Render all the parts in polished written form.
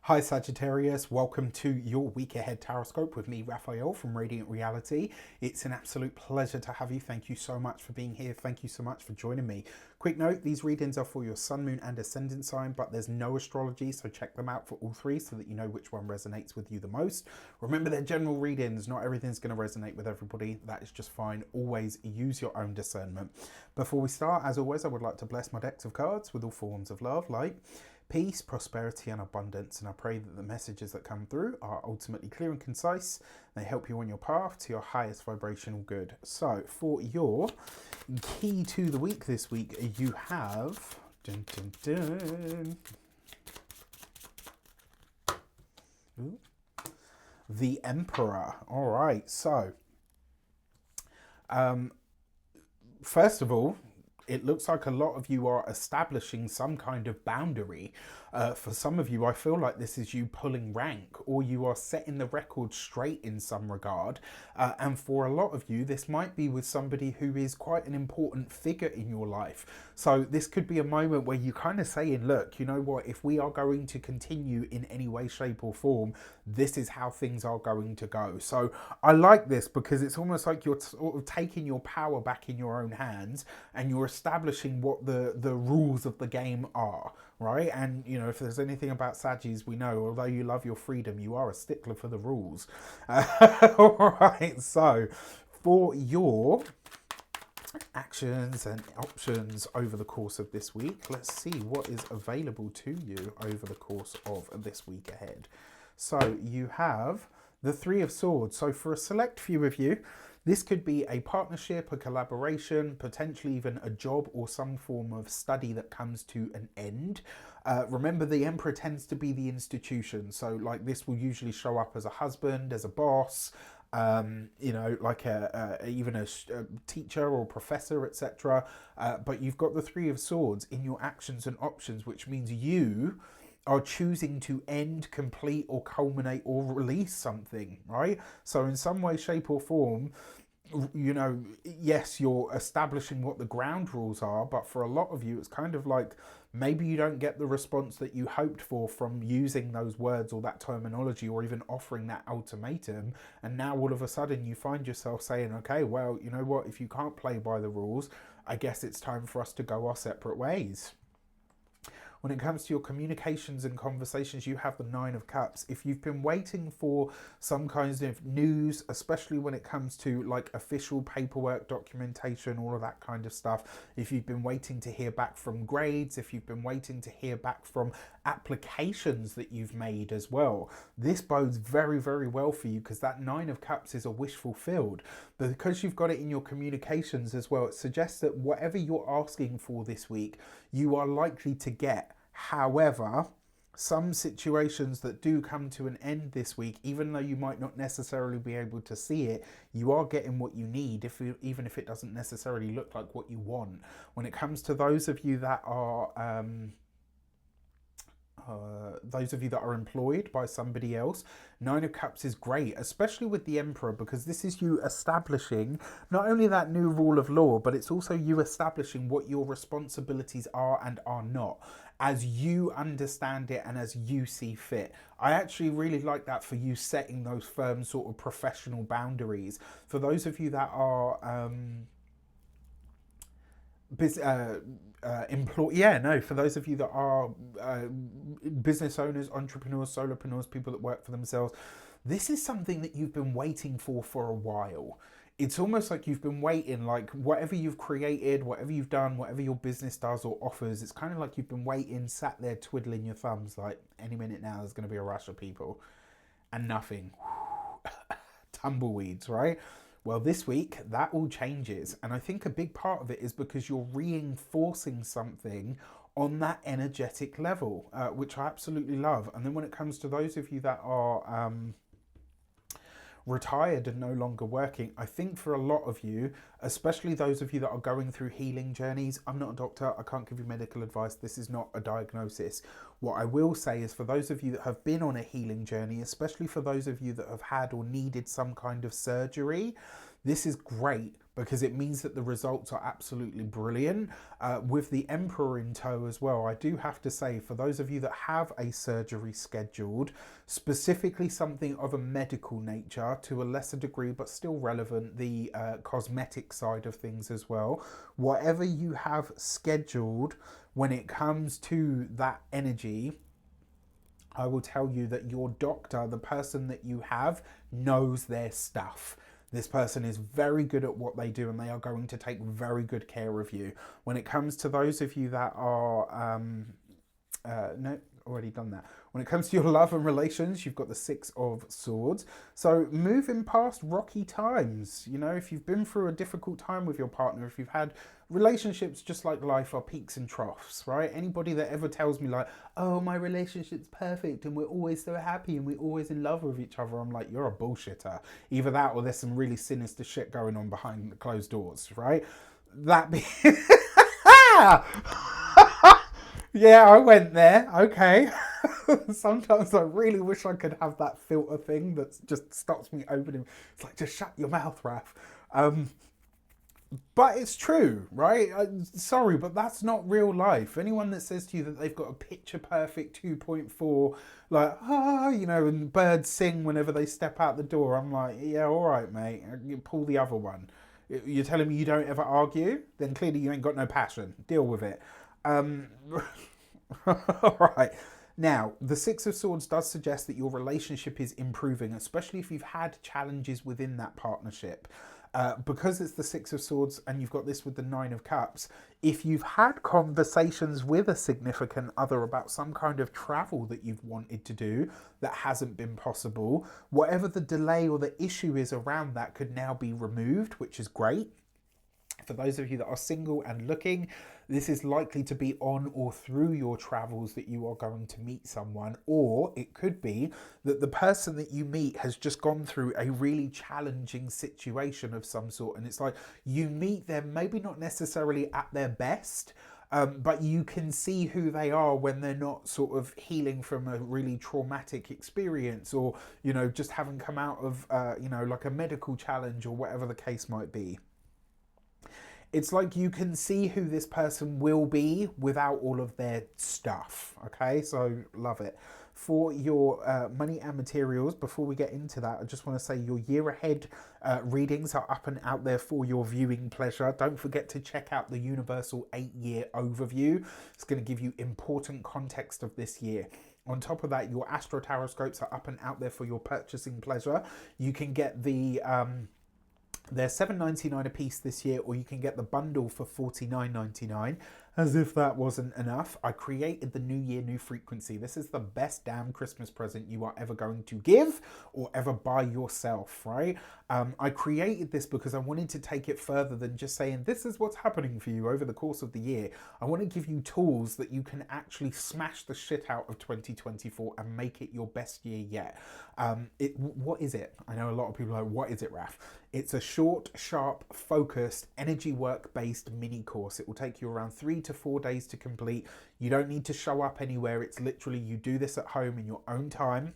Hi Sagittarius, welcome to your week ahead Taroscope with me, Raphael from Radiant Reality. It's an absolute pleasure to have you. Thank you so much for being here. Thank you so much for joining me. Quick note, these readings are for your sun, moon and ascendant sign, but there's no astrology, so check them out for all three so that you know which one resonates with you the most. Remember, they're general readings. Not everything's going to resonate with everybody. That is just fine. Always use your own discernment. Before we start, as always, I would like to bless my decks of cards with all forms of love, light, peace, prosperity and abundance, and I pray that the messages that come through are ultimately clear and concise. They help you on your path to your highest vibrational good. So for your key to the week this week, you have dun, dun, dun, ooh, the Emperor. All right, so first of all, it looks like a lot of you are establishing some kind of boundary. For some of you, I feel like this is you pulling rank, or you are setting the record straight in some regard. And for a lot of you, this might be with somebody who is quite an important figure in your life. So this could be a moment where you kind of saying, look, you know what, if we are going to continue in any way, shape or form, this is how things are going to go. So I like this because it's almost like you're sort of taking your power back in your own hands and you're establishing what the rules of the game are, right? And you know, if there's anything about Saggies, we know, although you love your freedom, you are a stickler for the rules. All right, so for your actions and options over the course of this week, let's see what is available to you over the course of this week ahead. So you have the Three of Swords. So for a select few of you, this could be a partnership, a collaboration, potentially even a job or some form of study that comes to an end. Remember, the Emperor tends to be the institution. So like this will usually show up as a husband, as a boss, you know, like even a teacher or professor, etc. But you've got the Three of Swords in your actions and options, which means you are choosing to end, complete or culminate or release something, right? So in some way, shape or form, you know, yes, you're establishing what the ground rules are, but for a lot of you, it's kind of like maybe you don't get the response that you hoped for from using those words or that terminology or even offering that ultimatum. And now all of a sudden you find yourself saying, okay, well, you know what, if you can't play by the rules, I guess it's time for us to go our separate ways. When it comes to your communications and conversations, you have the Nine of Cups. If you've been waiting for some kinds of news, especially when it comes to like official paperwork, documentation, all of that kind of stuff, if you've been waiting to hear back from grades, if you've been waiting to hear back from applications that you've made as well, this bodes very, very well for you because that Nine of Cups is a wish fulfilled. But because you've got it in your communications as well, it suggests that whatever you're asking for this week, you are likely to get. However, some situations that do come to an end this week, even though you might not necessarily be able to see it, you are getting what you need, even if it doesn't necessarily look like what you want. When it comes to those of you that are employed by somebody else, Nine of Cups is great, especially with the Emperor, because this is you establishing not only that new rule of law, but it's also you establishing what your responsibilities are and are not, as you understand it and as you see fit. I actually really like that for you, setting those firm sort of professional boundaries. For those of you that are for those of you that are business owners, entrepreneurs, solopreneurs, people that work for themselves, this is something that you've been waiting for a while. It's almost like you've been waiting, like whatever you've created, whatever you've done, whatever your business does or offers, it's kind of like you've been waiting, sat there twiddling your thumbs, like any minute now there's going to be a rush of people and nothing. Tumbleweeds, right? Well, this week that all changes, and I think a big part of it is because you're reinforcing something on that energetic level, which I absolutely love. And then when it comes to those of you that are retired and no longer working, I think for a lot of you, especially those of you that are going through healing journeys, I'm not a doctor, I can't give you medical advice, this is not a diagnosis. What I will say is for those of you that have been on a healing journey, especially for those of you that have had or needed some kind of surgery, This is great because it means that the results are absolutely brilliant. With the Emperor in tow as well, I do have to say, for those of you that have a surgery scheduled, specifically something of a medical nature, to a lesser degree but still relevant, the cosmetic side of things as well, whatever you have scheduled when it comes to that energy, I will tell you that your doctor, the person that you have, knows their stuff. This person is very good at what they do and they are going to take very good care of you. When it comes to those of you that are, no, already done that. When it comes to your love and relations, you've got the Six of Swords. So moving past rocky times, you know, if you've been through a difficult time with your partner, if you've had relationships, just like life, are peaks and troughs, right? Anybody that ever tells me like, oh, my relationship's perfect and we're always so happy and we're always in love with each other, I'm like, you're a bullshitter. Either that or there's some really sinister shit going on behind the closed doors, right? That be... Yeah, I went there. Okay. Sometimes I really wish I could have that filter thing that just stops me opening. It's like, just shut your mouth, Raph. But it's true, right? Sorry, but that's not real life. Anyone that says to you that they've got a picture perfect 2.4, like, you know, and birds sing whenever they step out the door, I'm like, yeah, all right, mate. You pull the other one. You're telling me you don't ever argue? Then clearly you ain't got no passion. Deal with it. All right. Now, the Six of Swords does suggest that your relationship is improving, especially if you've had challenges within that partnership. Because it's the Six of Swords and you've got this with the Nine of Cups, if you've had conversations with a significant other about some kind of travel that you've wanted to do that hasn't been possible, whatever the delay or the issue is around that could now be removed, which is great. For those of you that are single and looking, this is likely to be on or through your travels that you are going to meet someone, or it could be that the person that you meet has just gone through a really challenging situation of some sort, and it's like you meet them maybe not necessarily at their best, but you can see who they are when they're not sort of healing from a really traumatic experience, or, you know, just having come out of, you know, like a medical challenge or whatever the case might be. It's like you can see who this person will be without all of their stuff. Okay, so love it. For your money and materials, before we get into that, I just want to say your year ahead readings are up and out there for your viewing pleasure. Don't forget to check out the Universal 8-year overview. It's going to give you important context of this year. On top of that, your Astro Tarot scopes are up and out there for your purchasing pleasure. You can get the... they're $7.99 a piece this year, or you can get the bundle for $49.99. As if that wasn't enough, I created the New Year, New Frequency. This is the best damn Christmas present you are ever going to give or ever buy yourself, right? I created this because I wanted to take it further than just saying, this is what's happening for you over the course of the year. I want to give you tools that you can actually smash the shit out of 2024 and make it your best year yet. What is it? I know a lot of people are like, what is it, Raph? It's a short, sharp, focused, energy work-based mini course. It will take you around 3 to 4 days to complete. You don't need to show up anywhere. It's literally you do this at home in your own time.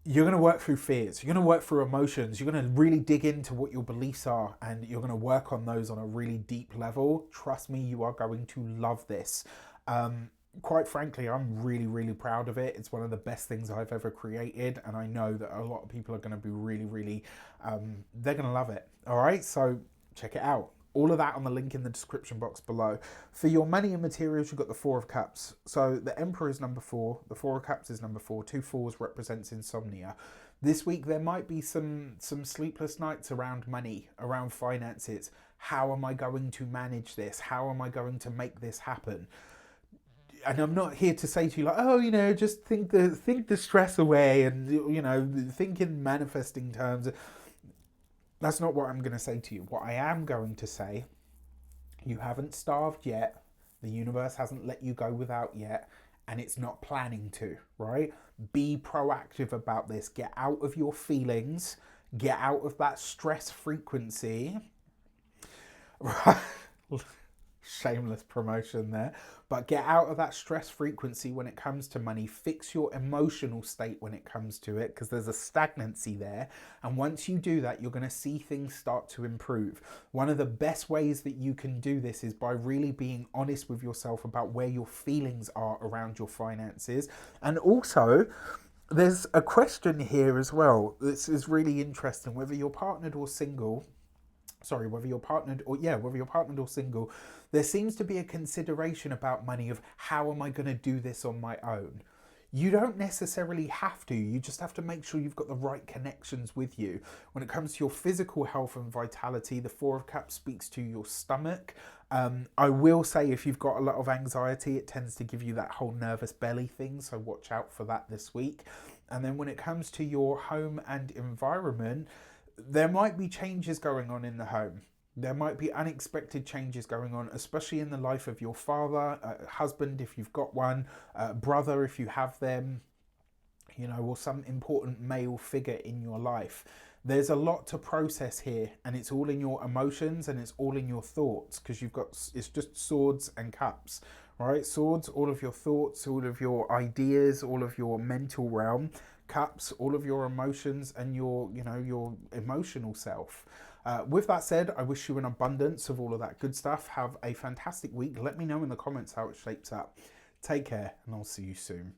You're going to work through fears. You're going to work through emotions. You're going to really dig into what your beliefs are, and you're going to work on those on a really deep level. Trust me, you are going to love this. Quite frankly, I'm really, really proud of it. It's one of the best things I've ever created, and I know that a lot of people are going to be really, really, they're going to love it. All right, so check it out. All of that on the link in the description box below. For your money and materials, you've got the Four of Cups. So the Emperor is number 4. The Four of Cups is number 4. 2 fours represents insomnia. This week, there might be some sleepless nights around money, around finances. How am I going to manage this? How am I going to make this happen? And I'm not here to say to you like, oh, you know, just think the stress away and, you know, think in manifesting terms. That's not what I'm going to say to you. What I am going to say, you haven't starved yet. The universe hasn't let you go without yet. And it's not planning to, right? Be proactive about this. Get out of your feelings. Get out of that stress frequency. Right? Shameless promotion there. But get out of that stress frequency when it comes to money. Fix your emotional state when it comes to it, because there's a stagnancy there. And once you do that, you're going to see things start to improve. One of the best ways that you can do this is by really being honest with yourself about where your feelings are around your finances. And also, there's a question here as well. This is really interesting. Whether you're partnered or single, whether you're partnered or single, there seems to be a consideration about money of how am I going to do this on my own. You don't necessarily have to. You just have to make sure you've got the right connections with you. When it comes to your physical health and vitality, the Four of Cups speaks to your stomach. I will say if you've got a lot of anxiety, it tends to give you that whole nervous belly thing. So watch out for that this week. And then when it comes to your home and environment, there might be changes going on in the home. There might be unexpected changes going on, especially in the life of your father, husband if you've got one, brother if you have them, or some important male figure in your life. There's a lot to process here, and it's all in your emotions and it's all in your thoughts, because it's just swords and cups, right? Swords, all of your thoughts, all of your ideas, all of your mental realm. Cups, all of your emotions and your emotional self. With that said, I wish you an abundance of all of that good stuff. Have a fantastic week. Let me know in the comments how it shapes up. Take care, and I'll see you soon.